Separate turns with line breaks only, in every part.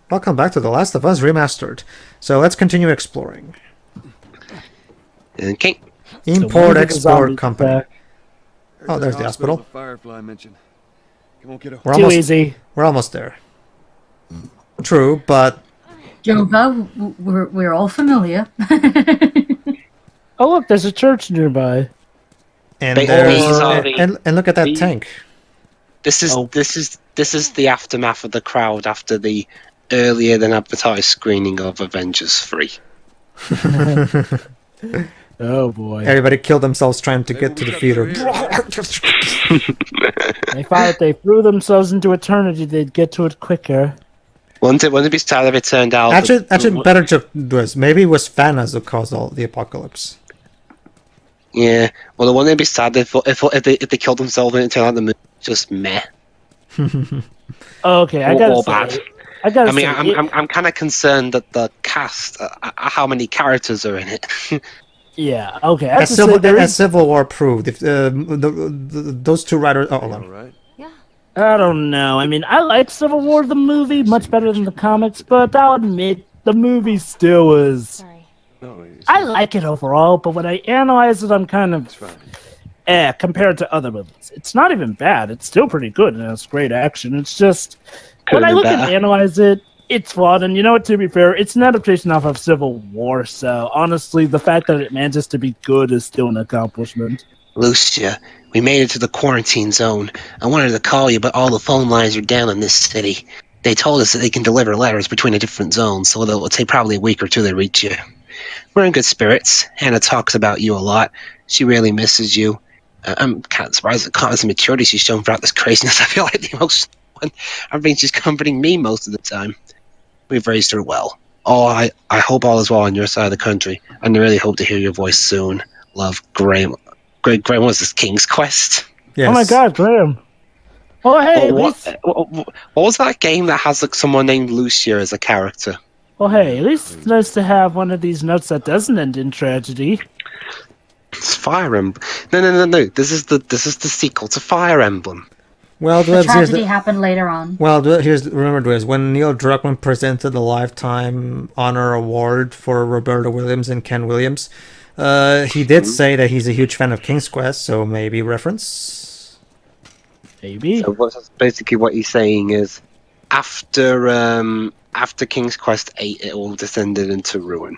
Welcome back to The Last of Us Remastered. So let's continue exploring.
Okay.
Import-Export Company. Oh, there's the hospital.
Firefly mentioned. Come on, kiddo.
Too easy. We're almost there. True, but...
Jova, we're all familiar.
Oh look, there's a church nearby.
And and look at that tank.
This is the aftermath of the crowd after the earlier than advertised screening of Avengers 3.
Oh boy.
Everybody killed themselves trying to get to the theater.
They thought if they threw themselves into eternity, they'd get to it quicker.
Wouldn't it be sad if it turned out...
Actually, better joke was maybe it was Thanos who caused all the apocalypse.
Yeah, well, it wouldn't be sad if they killed themselves and it turned out the movie was just meh.
Okay, I gotta say...
I mean, I'm kind of concerned that the cast, how many characters are in it.
Yeah, okay.
As Civil War proved, if those two writers... Oh, hold on.
Right.
I don't know. I mean, I like Civil War the movie much better than the comics, but I'll admit the movie still was...
Sorry.
No,
I like it overall, but when I analyze it, I'm kind of... compared to other movies. It's not even bad. It's still pretty good, and it's great action. It's just... when I look and analyze it, it's flawed, and you know what, to be fair, it's an adaptation off of Civil War, so honestly, the fact that it manages to be good is still an accomplishment.
Lucia, we made it to the quarantine zone. I wanted to call you, but all the phone lines are down in this city. They told us that they can deliver letters between the different zones, so it'll take probably a week or two to reach you. We're in good spirits. Hannah talks about you a lot. She really misses you. I'm kind of surprised at the constant maturity she's shown throughout this craziness. I feel like the emotional one. I mean, she's comforting me most of the time. We've raised her well. Oh, I hope all is well on your side of the country, and I really hope to hear your voice soon. Love, Graham. Graham, was this King's Quest?
Yes.
Oh my god, Graham. Oh, hey,
what was that game that has like someone named Lucia as a character?
Well, hey, at least it's nice to have one of these notes that doesn't end in tragedy.
It's Fire Emblem. No. This is the sequel to Fire Emblem.
Well,
The tragedy happened later on.
Well, remember, Dwez, when Neil Druckmann presented the Lifetime Honor Award for Roberta Williams and Ken Williams, he did say that he's a huge fan of King's Quest, so maybe reference?
Maybe.
So basically what he's saying is, after King's Quest 8, it all descended into ruin.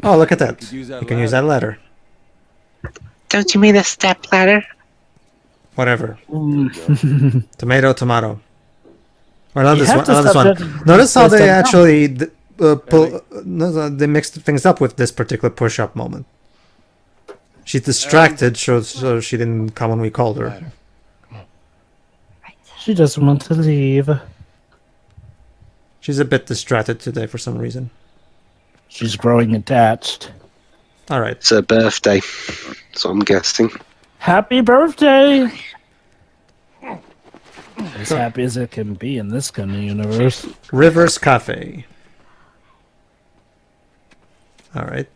Oh, look at that. You can use that ladder.
Don't you mean a step ladder?
Whatever. Tomato. Or not this one. Not this one. Notice how they actually they mixed things up with this particular push-up moment. She's distracted, so she didn't come when we called her.
She doesn't want to leave.
She's a bit distracted today for some reason.
She's growing attached.
All right.
It's her birthday, so I'm guessing.
Happy birthday! As happy as it can be in this kind of universe.
Rivers Cafe. All right.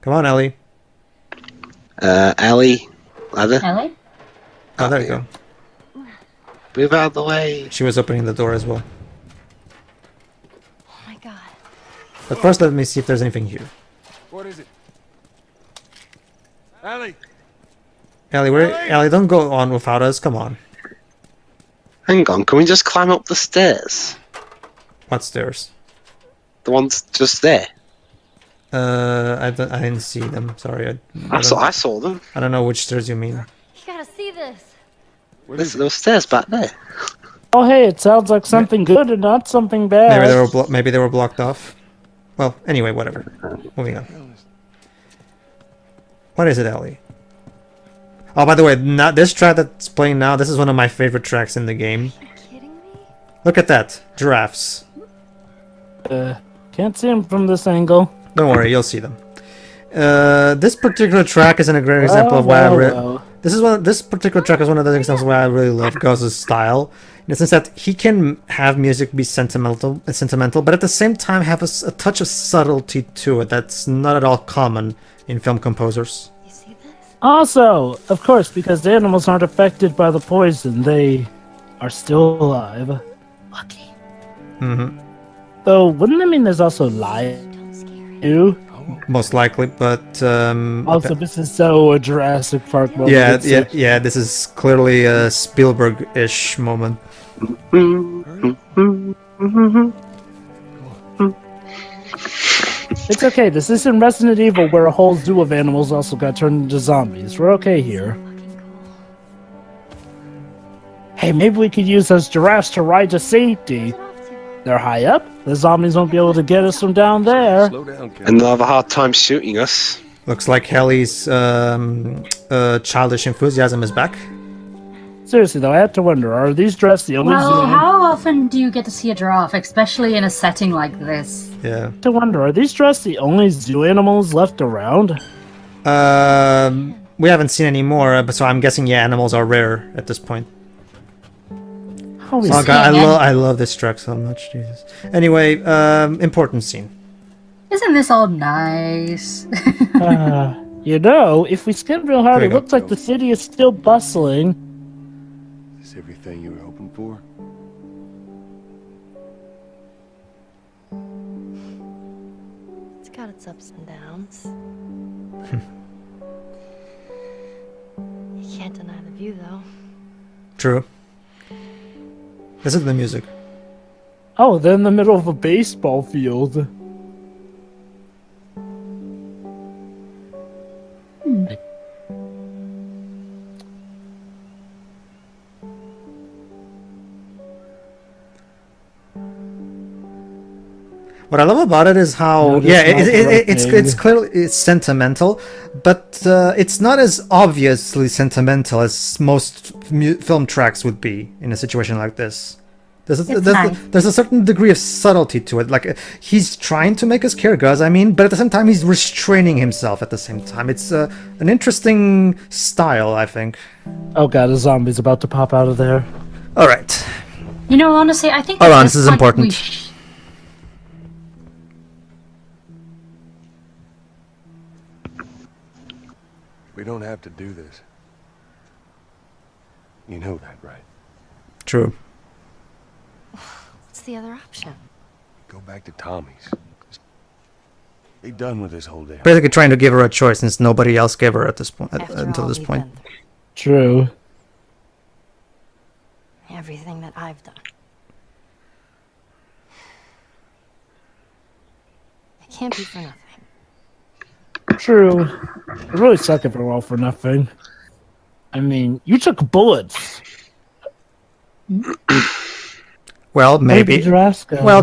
Come on, Ellie.
Ellie? Ladder?
Ellie?
Oh, there you go.
Move out of the way.
She was opening the door as well.
Oh my god.
But first, let me see if there's anything here.
What is it? Ellie!
Ellie, don't go on without us. Come on.
Hang on, can we just climb up the stairs?
What stairs?
The ones just there.
I didn't see them. Sorry.
I saw them.
I don't know which stairs you mean.
You gotta see this.
There's those stairs back there.
Oh, hey, it sounds like something good and not something bad.
Maybe they were blocked off. Well, anyway, whatever. Moving on. What is it, Ellie? Oh, by the way, this track that's playing now, this is one of my favorite tracks in the game.
Are you kidding me?
Look at that. Giraffes.
Can't see them from this angle.
Don't worry, you'll see them. This particular track is a great example of why this particular track is one of those examples why I really love Gauze's style, in the sense that he can have music be sentimental, but at the same time have a touch of subtlety to it that's not at all common in film composers.
You see this?
Also, of course, because the animals aren't affected by the poison, they are still alive. Lucky.
Mm-hmm.
Though, wouldn't that mean there's also live
Don't scare him.
too?
Most likely, but
Also, this is so a Jurassic Park moment.
yeah. This is clearly a Spielberg-ish moment.
It's okay. This isn't Resident Evil where a whole zoo of animals also got turned into zombies. We're okay here.
Fucking cool.
Hey, maybe we could use those giraffes to ride to safety.
Where's it off to?
They're high up. The zombies won't be able to get us from down there.
Slow down, kid.
And they'll have a hard time shooting us.
Looks like Ellie's childish enthusiasm is back.
Seriously though, I have to wonder, are these giraffes the only
Well,
zoo
how often do you get to see a giraffe, especially in a setting like this?
Yeah.
to wonder, are these giraffes the only zoo animals left around?
We haven't seen any more, but so I'm guessing animals are rare at this point.
Holy
Oh god,
Hang on.
I love this track so much, Jesus. Anyway, important scene.
Isn't this all nice?
You know, if we skip real hard,
There
it
you go.
looks like the city is still bustling.
Is this everything you were hoping for?
It's got its ups and downs. You can't deny the view, though.
True. This is the music.
Oh, they're in the middle of a baseball field.
What I love about it is how
No,
yeah,
that's not
it's
correct.
clearly it's sentimental, but it's not as obviously sentimental as most film tracks would be in a situation like this. There's a certain degree of subtlety to it. Like he's trying to make us care, guys. I mean, but at the same time, he's restraining himself. At the same time, it's an interesting style, I think.
Oh god, a zombie's about to pop out of there.
All right.
You know, honestly, I think
Hold
at
on,
this
this is
point
important.
We don't have to do this. You know that, right?
True.
What's the other option?
Go back to Tommy's. Be done with this whole damn.
Basically, trying to give her a choice since nobody else gave her at this point
After
until
all
this
we've
point.
been through,
True.
everything that I've done. It can't be for nothing.
True. It really suck if it were all for nothing. I mean, you took bullets.
Well, maybe. Well,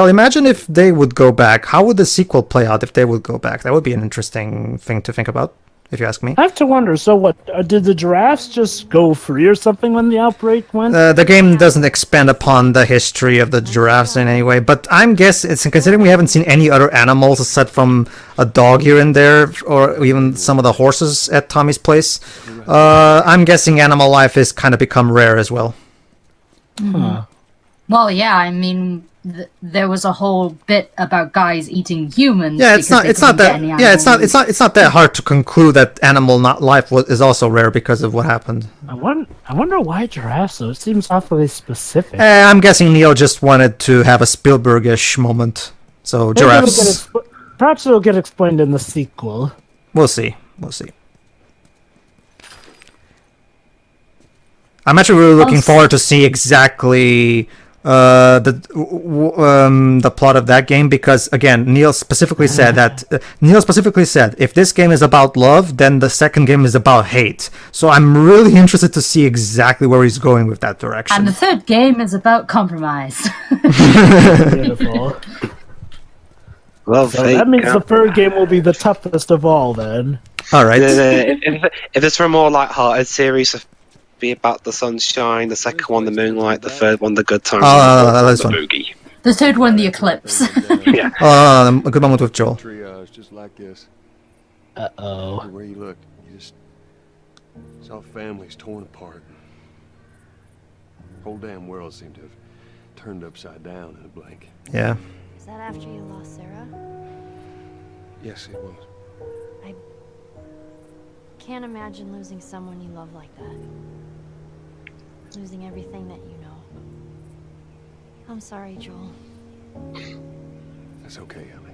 imagine if they would go back. How would the sequel play out if they would go back? That would be an interesting thing to think about, if you ask me.
I have to wonder, so what, did the giraffes just go free or something when the outbreak went?
The game doesn't expand upon the history of the giraffes in any way, but I'm guessing, considering we haven't seen any other animals aside from a dog here and there, or even some of the horses at Tommy's place, I'm guessing animal life has kind of become rare as well.
Huh.
Well, yeah, I mean, there was a whole bit about guys eating humans.
Yeah, it's not that hard to conclude that animal life is also rare because of what happened.
I wonder why giraffes, though. It seems awfully specific.
I'm guessing Neil just wanted to have a Spielberg-ish moment. So
Maybe
giraffes.
Perhaps it'll get explained in the sequel.
We'll see. I'm actually really looking forward to see exactly the plot of that game, because again, Neil specifically said if this game is about love, then the second game is about hate. So I'm really interested to see exactly where he's going with that direction.
And the third game is about compromise.
Beautiful.
Well,
So that means the third game will be the toughest of all, then.
All right.
If it's for a more light-hearted series, it'd be about the sunshine. The second one, the moonlight. The third one, the good times.
That's
the
fun.
boogie.
The third one, the eclipse.
Yeah.
A good moment with Joel.
Triage just like this.
Uh-oh.
Everywhere you looked, you just saw families torn apart. Whole damn world seemed to have turned upside down in a blink.
Yeah.
Is that after you lost Sarah?
Yes, it was.
Can't imagine losing someone you love like that. losing everything that you know. I'm sorry, Joel.
That's okay, Ellie.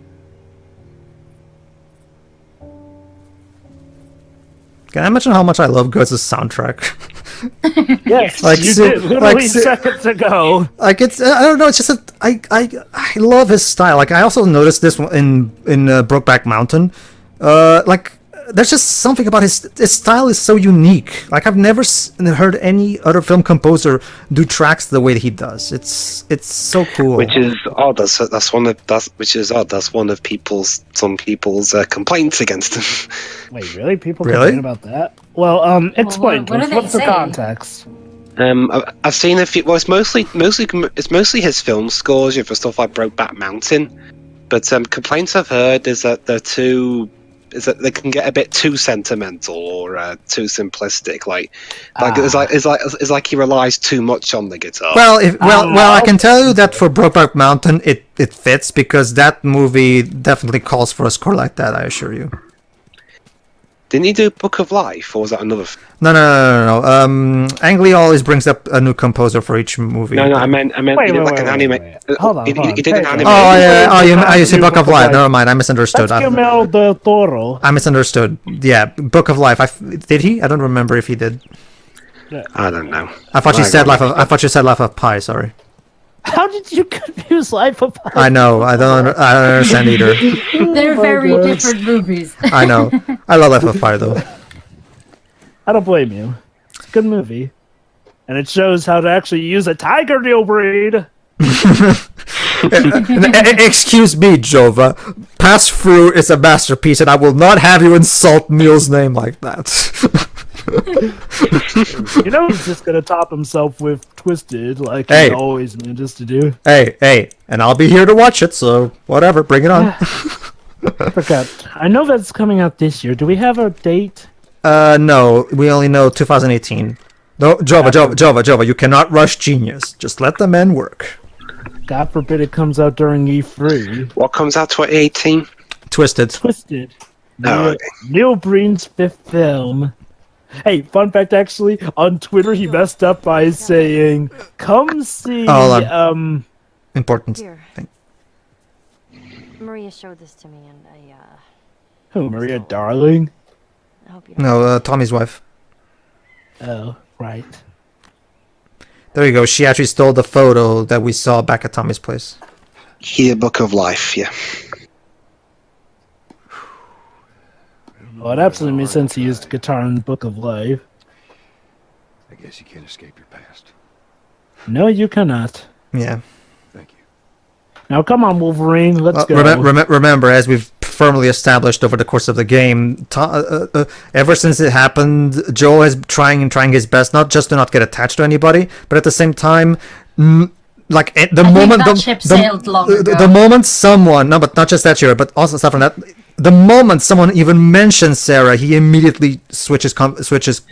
Can I mention how much I love Ghost's soundtrack?
Yes,
Like,
you
so-
did literally
like, so-
seconds ago.
Like it's, I don't know. It's just that I love his style. Like I also noticed this one in Brokeback Mountain. Like there's just something about his style is so unique. Like I've never heard any other film composer do tracks the way that he does. It's so cool.
Which is odd. That's one of some people's complaints against him.
Wait, really? People
Really?
complain about that? Well, explain.
what do
Chris,
they
what's the
say?
context?
I've seen a few. Well, it's mostly his film scores for stuff like Brokeback Mountain. But complaints I've heard is that they can get a bit too sentimental or too simplistic. It's like he relies too much on the guitar.
Well, I can tell you that for Brokeback Mountain, it fits because that movie definitely calls for a score like that. I assure you.
Didn't he do Book of Life, or was that another?
No. Ang Lee always brings up a new composer for each movie.
No. I meant
Wait,
he did
wait,
like an
wait,
anime.
wait. Hold on,
He
hold on.
did an
Pedro.
anime.
Oh yeah. Oh, you see Book of Life.
Life.
Never mind. I misunderstood.
That's Guillermo del Toro.
I misunderstood. Yeah, Book of Life. Did he? I don't remember if he did.
I don't know.
I thought you said Life of Pi. Sorry.
How did you confuse Life of Pi?
I know. I don't understand either.
They're very
gosh.
different movies.
I know. I love Life of Pi though.
I don't blame you. It's a good movie. And it shows how to actually use a tiger nail breed.
Excuse me, Jova. Pass Through is a masterpiece, and I will not have you insult Neil's name like that.
You know he's just gonna top himself with Twisted, like
Hey.
he always manages to do.
Hey, and I'll be here to watch it, so whatever, bring it on.
Forgot. I know that's coming out this year. Do we have a date?
No, we only know 2018. No, Jova, you cannot rush genius. Just let the men work.
God forbid it comes out during E3.
What comes out 2018?
Twisted.
Twisted.
Oh, okay.
Neil Breen's fifth film. Hey, fun fact actually, on Twitter he messed up by saying, come see,
Hold on. Important
Here.
thing.
Maria showed this to me, and
who, Maria Darling?
I hope you don't.
No, Tommy's wife.
Oh, right.
There you go. She actually stole the photo that we saw back at Tommy's place.
Here, Book of Life. Yeah.
Well, it absolutely makes sense he used guitar in Book of Life.
I guess you can't escape your past.
No, you cannot.
Yeah.
Thank you.
Now, come on, Wolverine, let's go.
Remember, as we've firmly established over the course of the game, ever since it happened, Joel is trying his best, not just to not get attached to anybody, but at the same time, like at the moment,
that ship sailed long ago.
the moment someone, no, but not just that year, but also stuff from that. The moment someone even mentions Sarah, he immediately switches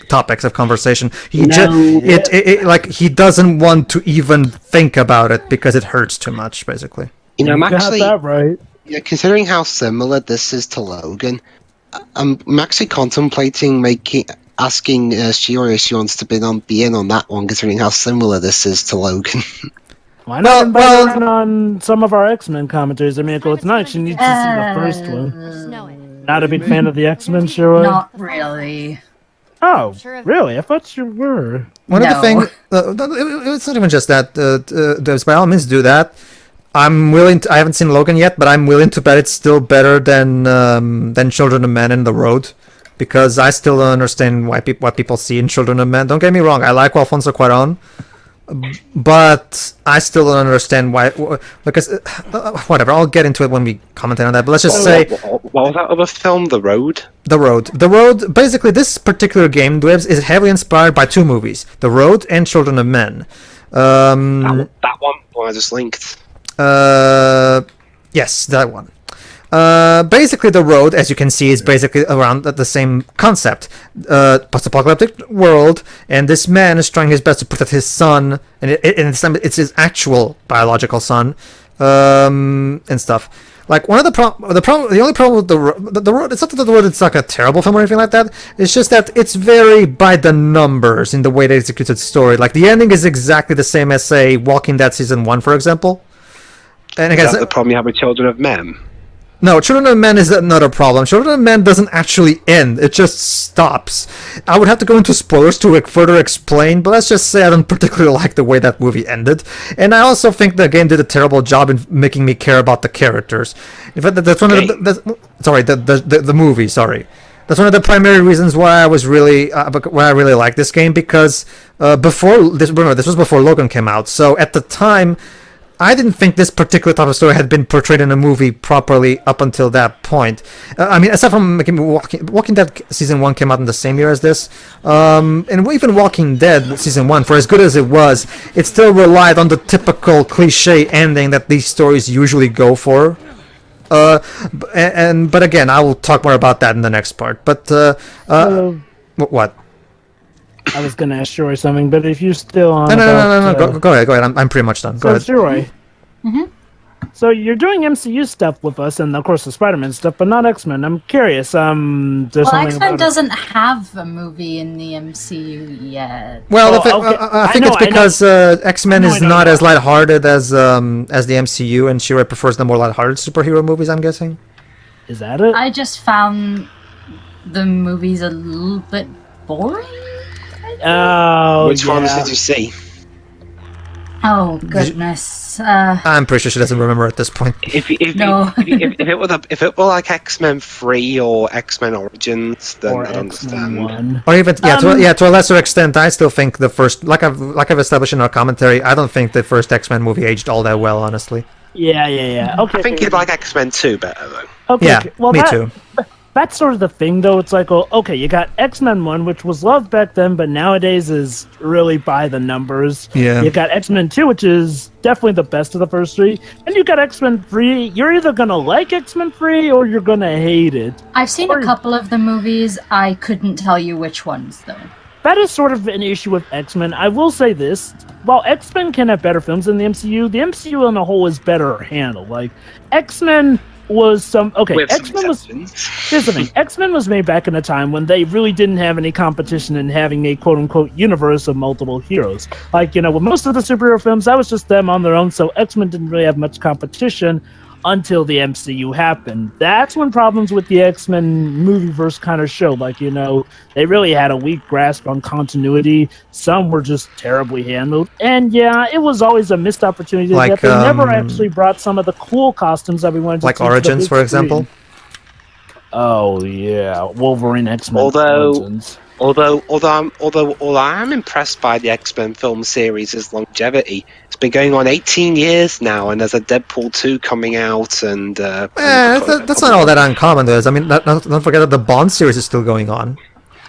topics of conversation. He like he doesn't want to even think about it because it hurts too much, basically.
You know, I'm actually,
that right.
yeah, considering how similar this is to Logan, I'm actually contemplating asking Shiori if she wants to be in on that one, considering how similar this is to Logan.
Why not invite her in on some of our X-Men commentaries? I mean, it's nice. She needs to see the first one.
Know it.
Not a big fan of the X-Men, sure.
Not really.
Oh,
Sure of it.
really? I thought you were.
One of the
No.
things, it's not even just that. By all means, do that. I'm willing to. I haven't seen Logan yet, but I'm willing to bet it's still better than Children of Men and The Road, because I still don't understand what people see in Children of Men. Don't get me wrong, I like Alfonso Cuarón, but I still don't understand why. Because whatever, I'll get into it when we comment on that. But let's just say
What was that other film? The Road.
The Road. Basically, this particular game is heavily inspired by two movies: The Road and Children of Men.
That one I just linked.
Yes, that one. Basically, The Road, as you can see, is basically around the same concept. Post-apocalyptic world, and this man is trying his best to protect his son, and it's his actual biological son, and stuff. Like one of the only problem with the road, it's not that the road it's like a terrible film or anything like that. It's just that it's very by the numbers in the way they execute its story. Like the ending is exactly the same as say Walking Dead season 1, for example. And
Is that the problem you have with Children of Men?
No, Children of Men is not a problem. Children of Men doesn't actually end. It just stops. I would have to go into spoilers to further explain, but let's just say I don't particularly like the way that movie ended. And I also think the game did a terrible job in making me care about the characters. In fact, that's one of the movie, sorry. That's one of the primary reasons why I was really why I really like this game, because this was before Logan came out. So at the time, I didn't think this particular type of story had been portrayed in a movie properly up until that point. I mean, aside from Walking Dead Season 1 came out in the same year as this, and even Walking Dead Season 1, for as good as it was, it still relied on the typical cliche ending that these stories usually go for. But again, I will talk more about that in the next part. But, what?
I was going to ask Shuri something, but if you're still on...
No. Go ahead. I'm pretty much done. Go ahead.
Shuri. So you're doing MCU stuff with us, and of course the Spider-Man stuff, but not X-Men. I'm curious.
X-Men doesn't have a movie in the MCU yet.
Well, I think it's because X-Men is not as lighthearted as the MCU, and Shuri prefers the more lighthearted superhero movies, I'm guessing.
Is that it?
I just found the movies a little bit boring.
Oh,
Which ones did you see?
Oh goodness!
I'm pretty sure she doesn't remember at this point.
If it were like X-Men 3 or X-Men Origins, then
or
I'd understand.
X-Men 1.
Or even to a lesser extent, I still think the first, like I've established in our commentary, I don't think the first X-Men movie aged all that well, honestly.
Yeah. Okay.
I think you'd like X-Men 2 better though.
Okay.
Yeah,
well,
me too.
That's sort of the thing, though. It's like, well, okay, you got X-Men 1, which was loved back then, but nowadays is really by the numbers.
Yeah.
You got X-Men 2, which is definitely the best of the first three. And you got X-Men 3. You're either going to like X-Men 3 or you're going to hate it.
I've seen a couple of the movies. I couldn't tell you which ones, though.
That is sort of an issue with X-Men. I will say this. While X-Men can have better films than the MCU on a whole is better handled. Like, X-Men... X-Men was... Here's the thing. X-Men was made back in a time when they really didn't have any competition in having a quote-unquote universe of multiple heroes. Like, with most of the superhero films, that was just them on their own, so X-Men didn't really have much competition until the MCU happened. That's when problems with the X-Men movieverse kind of showed. Like, they really had a weak grasp on continuity. Some were just terribly handled. And yeah, it was always a missed opportunity that they never actually brought some of the cool costumes that we wanted to
like Origins, for example.
Oh yeah, Wolverine X-Men.
Although I'm impressed by the X-Men film series' longevity. It's been going on 18 years now, and there's a Deadpool 2 coming out, and
that's not all that uncommon, though. I mean, don't forget that the Bond series is still going on.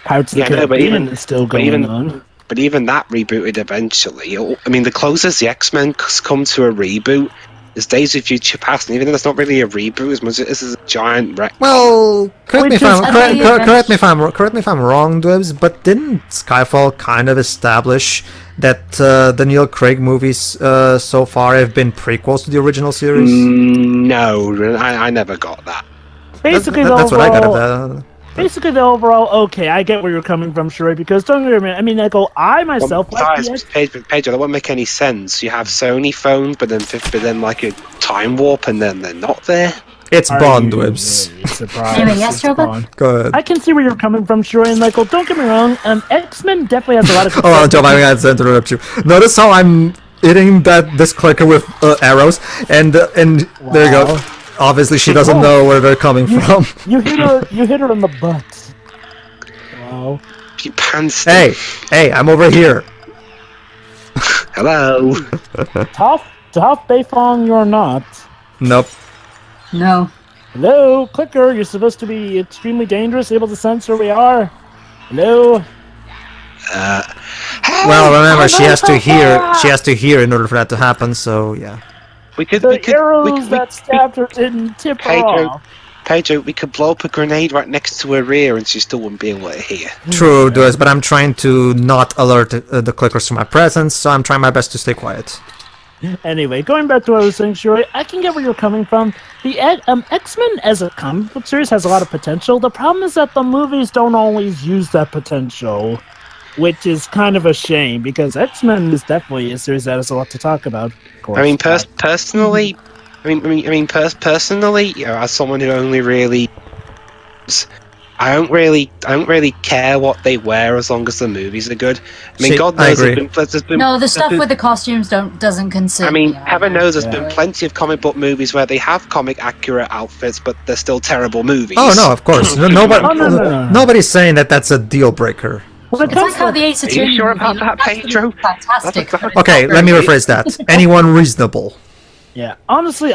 Pirates of the Caribbean is still going on.
But even that rebooted eventually. I mean, the closest the X-Men come to a reboot is Days of Future Past, and even though that's not really a reboot, as much as this is a giant wreck.
Well, correct me if I'm wrong, Dwebs, but didn't Skyfall kind of establish that the Neil Craig movies so far have been prequels to the original series?
No, I never got that.
Basically,
that's what I got at that.
Basically, the overall, okay, I get where you're coming from, Shuri, because don't get me wrong, I mean, I myself...
Pedro, that won't make any sense. You have Sony phones, but then like a time warp, and then they're not there.
It's Bond, Dwebs.
Anyway, yes, Robert?
Go ahead.
I can see where you're coming from, Shuri, and don't get me wrong, X-Men definitely has a lot of...
Hold on, Joe, I got to interrupt you. Notice how I'm hitting this clicker with arrows, and wow. There you go. Obviously, she doesn't know where they're coming from.
You hit her in the butt. Wow.
She pants.
Hey, I'm over here.
Hello.
Tough Beifong, you're not.
Nope.
No.
Hello, clicker. You're supposed to be extremely dangerous, able to sense where we are. Hello.
Well, remember, she has to hear. She has to hear in order for that to happen. So yeah.
Arrows that stabbed her didn't tip her off.
Pedro, we could blow up a grenade right next to her ear and she still wouldn't be able to hear.
True, does, but I'm trying to not alert the clickers to my presence, so I'm trying my best to stay quiet.
Anyway, going back to what I was saying, Shuri, I can get where you're coming from. The X-Men as a comic book series has a lot of potential. The problem is that the movies don't always use that potential, which is kind of a shame, because X-Men is definitely a series that has a lot to talk about. Of course.
I mean, personally, personally, you know, as someone who only really, I don't really care what they wear as long as the movies are good. I mean, God knows there's been
no, the stuff with the costumes doesn't concern.
I mean,
me,
heaven knows there's been plenty of comic book movies where they have comic accurate outfits, but they're still terrible movies.
Oh no, of course, nobody's saying that that's a deal breaker.
It's like how the Ace
Are you sure about that, Pedro?
Fantastic.
Okay, let me rephrase that. Anyone reasonable?
Yeah, honestly,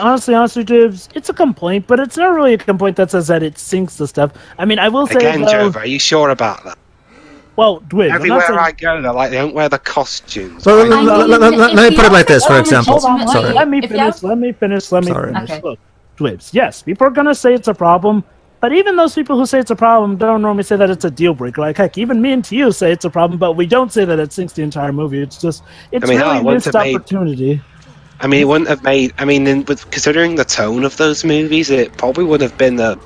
Dibs, it's a complaint, but it's not really a complaint that says that it sinks the stuff. I mean, I will say
Again,
though,
Jova, are you sure about that?
Well, Dwibs,
Everywhere I go, they don't wear the costumes.
So let me put it like this, for example. Sorry.
Let me finish.
Sorry.
Okay. Look, Dwibs, yes, people are gonna say it's a problem, but even those people who say it's a problem don't normally say that it's a deal breaker. Like, heck, even me and Tio say it's a problem, but we don't say that it sinks the entire movie. It's just, really a missed opportunity.
I mean, it wouldn't have made. I mean, considering the tone of those movies, it probably would have been a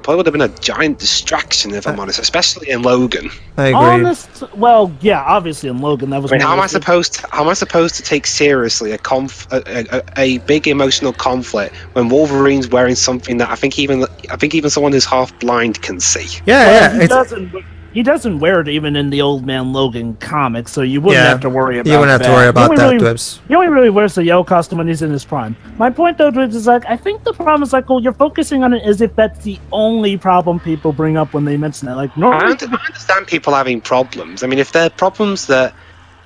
giant distraction, if I'm honest, especially in Logan.
I agree.
Well, yeah, obviously in Logan that was.
I mean, how am I supposed to take seriously a big emotional conflict when Wolverine's wearing something that I think even someone who's half blind can see?
He doesn't wear it even in the Old Man Logan comics, so you wouldn't have to worry about that.
You wouldn't have to worry about that, Dwibs.
He only really wears the yellow costume when he's in his prime. My point, though, Dwibs, is like, I think the problem is like, well, you're focusing on it as if that's the only problem people bring up when they mention it. Like, normally,
I understand people having problems. I mean, if they're problems that,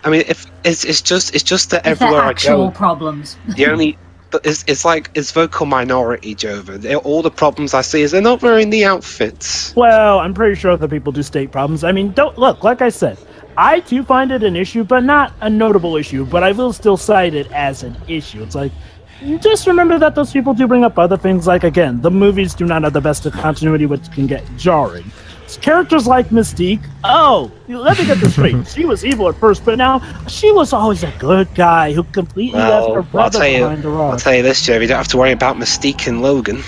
I mean, if it's just that everywhere I go,
actual problems.
The only. But it's vocal minority, Jova. All the problems I see is they're not wearing the outfits.
Well, I'm pretty sure other people do state problems. I mean, like I said, I too find it an issue, but not a notable issue. But I will still cite it as an issue. It's like, just remember that those people do bring up other things. Like, again, the movies do not have the best of continuity, which can get jarring. Characters like Mystique, let me get this straight. She was evil at first, but now she was always a good guy who completely left her brother behind the rock.
I'll tell you this, Joe, you don't have to worry about Mystique and Logan.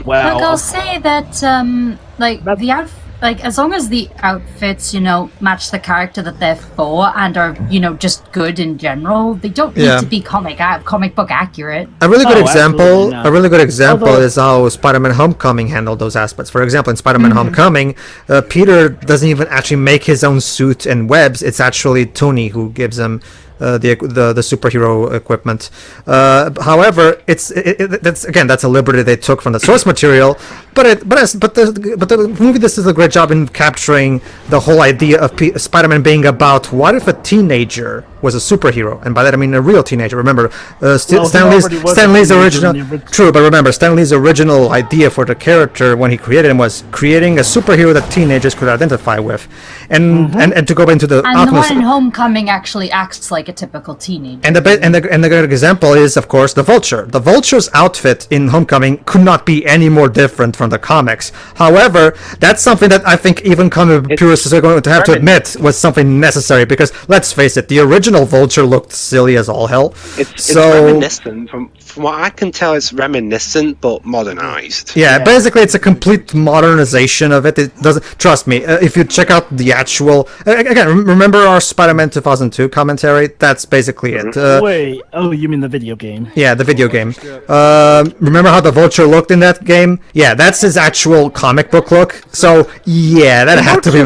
Well, I'll say that, as long as the outfits, match the character that they're for and are, just good in general, they don't need to be comic book accurate.
A really good example is how Spider-Man Homecoming handled those aspects. For example, in Spider-Man Homecoming, Peter doesn't even actually make his own suit and webs. It's actually Tony who gives him the superhero equipment. However, that's a liberty they took from the source material. But the movie does a great job in capturing the whole idea of Spider-Man being about what if a teenager was a superhero, and by that I mean a real teenager. Remember, Stan Lee's original idea for the character when he created him was creating a superhero that teenagers could identify with, and to go into the
and the one in Homecoming actually acts like a typical teenager.
And the good example is, of course, the Vulture. The Vulture's outfit in Homecoming could not be any more different from the comics. However, that's something that I think even comic purists are going to have to admit was something necessary, because let's face it, the original Vulture looked silly as all hell.
It's reminiscent. From what I can tell, it's reminiscent but modernized.
Yeah, basically it's a complete modernization of it. It doesn't. Trust me, if you check out the actual again, remember our Spider-Man 2002 commentary? That's basically it.
Wait, you mean the video game?
Yeah, the video game. Remember how the Vulture looked in that game? Yeah, that's his actual comic book look. So yeah, that had to be.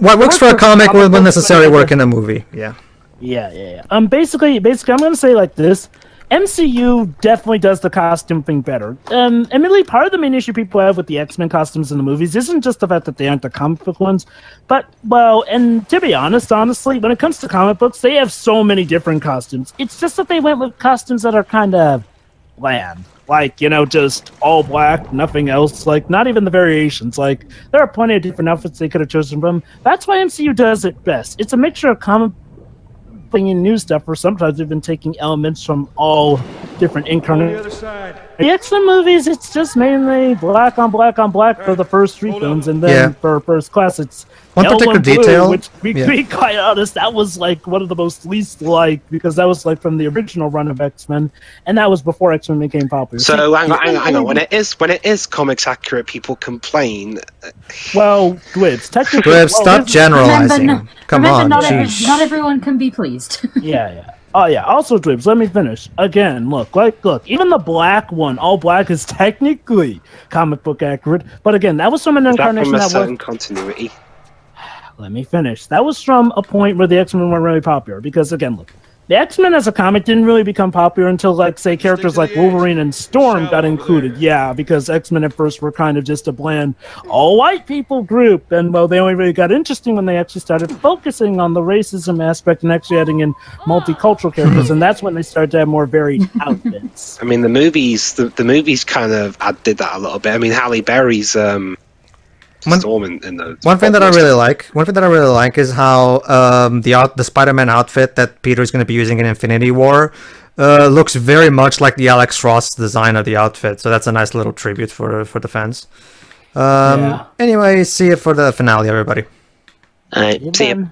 What works for a comic wouldn't necessarily work in a movie. Yeah.
Yeah. Basically, I'm gonna say like this. MCU definitely does the costume thing better. Admittedly, part of the main issue people have with the X-Men costumes in the movies isn't just the fact that they aren't the comic book ones, but, and to be honestly, when it comes to comic books, they have so many different costumes. It's just that they went with costumes that are kind of bland. Like, just all black, nothing else. Like, not even the variations. Like, there are plenty of different outfits they could have chosen from. That's why MCU does it best. It's a mixture of comic in new stuff, or sometimes we've been taking elements from all different incarnations. The X-Men movies, it's just mainly black on black on black for the first 3 films, and then for first class, it's
one
yellow
particular
and blue,
detail.
which, to be quite honest, that was like one of the most least liked, because that was like from the original run of X-Men, and that was before X-Men became popular.
So hang on. When it is comics accurate, people complain.
Well, Gwibs, technically,
Gwibs, stop generalizing. Come on,
not
jeez.
everyone can be pleased.
Yeah. Oh yeah. Also, Dwibs, let me finish. Again, look. Even the black one, all black, is technically comic book accurate. But again, that was from an incarnation
that from a
that
certain continuity.
Let me finish. That was from a point where the X-Men were really popular. Because again, look, the X-Men as a comic didn't really become popular until, like, say, characters like Wolverine and Storm got included. Yeah, because X-Men at first were kind of just a bland all-white people group. And, well, they only really got interesting when they actually started focusing on the racism aspect and actually adding in multicultural characters. And that's when they started to have more varied outfits.
I mean, the movies kind of did that a little bit. I mean, Halle Berry's Storm in the
one thing that I really like is how the Spider-Man outfit that Peter is going to be using in Infinity War looks very much like the Alex Ross design of the outfit. So that's a nice little tribute for the fans. Anyway, see you for the finale, everybody.
All right, see you.